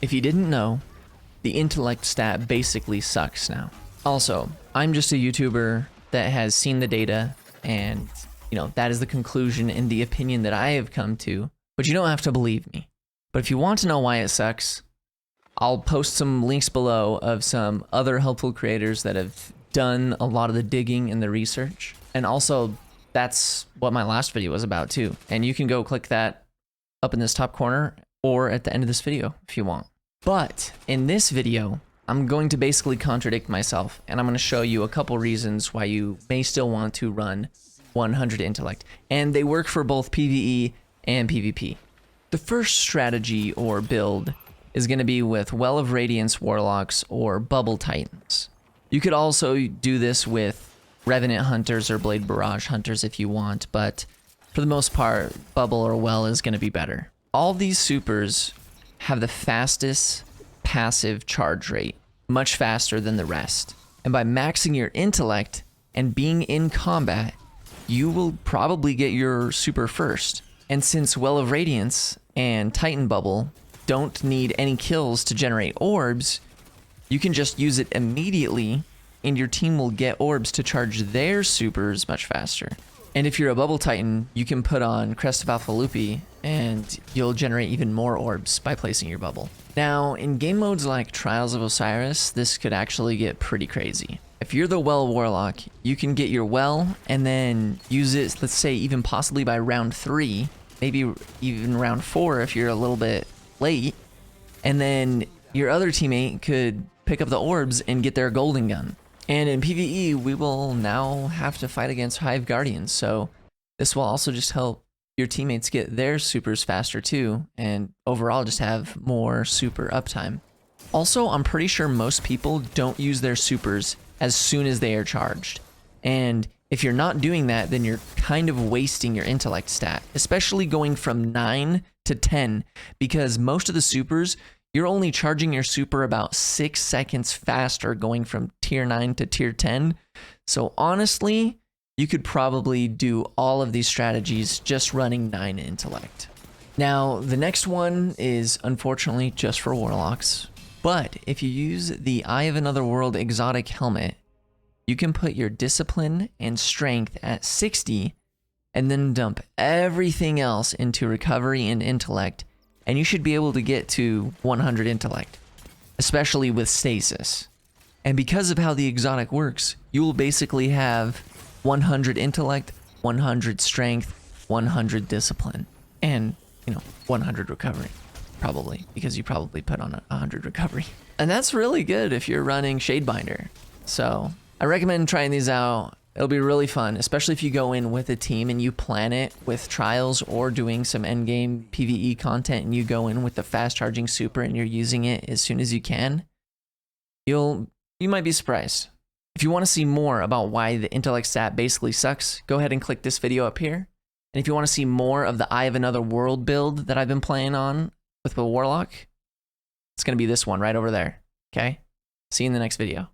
If you didn't know, the intellect stat basically sucks now. Also, I'm just a YouTuber that has seen the data, and that is the conclusion and the opinion that I have come to, but you don't have to believe me. But if you want to know why it sucks, I'll post some links below of some other helpful creators that have done a lot of the digging and the research. And also, that's what my last video was about too. And you can go click that up in this top corner or at the end of this video if you want. But in this video, I'm going to basically contradict myself, and I'm going to show you a couple reasons why you may still want to run 100 intellect. And they work for both PvE and PvP. The first strategy or build is going to be with Well of Radiance Warlocks or Bubble Titans. You could also do this with Revenant Hunters or Blade Barrage Hunters if you want, but for the most part, Bubble or Well is going to be better. All these supers have the fastest passive charge rate, much faster than the rest. And by maxing your intellect and being in combat, you will probably get your super first. And since Well of Radiance and Titan Bubble don't need any kills to generate orbs, you can just use it immediately and your team will get orbs to charge their supers much faster. And if you're a Bubble Titan, you can put on Crest of Alpha Lupi and you'll generate even more orbs by placing your bubble. Now, in game modes like Trials of Osiris, this could actually get pretty crazy. If you're the Well Warlock, you can get your Well and then use it, let's say even possibly by round 3, maybe even round 4 if you're a little bit late, and then your other teammate could pick up the orbs and get their golden gun. And in PvE, we will now have to fight against Hive Guardians, so this will also just help your teammates get their supers faster too, and overall just have more super uptime. Also, I'm pretty sure most people don't use their supers as soon as they are charged. And if you're not doing that, then you're kind of wasting your intellect stat, especially going from 9 to 10, because most of the supers, you're only charging your super about 6 seconds faster going from tier 9 to tier 10. So honestly, you could probably do all of these strategies just running 9 intellect. Now, the next one is unfortunately just for Warlocks, but if you use the Eye of Another World exotic helmet, you can put your discipline and strength at 60 and then dump everything else into recovery and intellect, and you should be able to get to 100 intellect, especially with stasis. And because of how the exotic works, you will basically have 100 intellect, 100 strength, 100 discipline, and 100 recovery, probably, because you probably put on 100 recovery. And that's really good if you're running Shadebinder. So I recommend trying these out. It'll be really fun, especially if you go in with a team and you plan it with trials or doing some endgame PvE content and you go in with the fast charging super and you're using it as soon as you can. You might be surprised. If you want to see more about why the intellect stat basically sucks, go ahead and click this video up here. And if you want to see more of the Eye of Another World build that I've been playing on with the Warlock, it's going to be this one right over there. Okay? See you in the next video.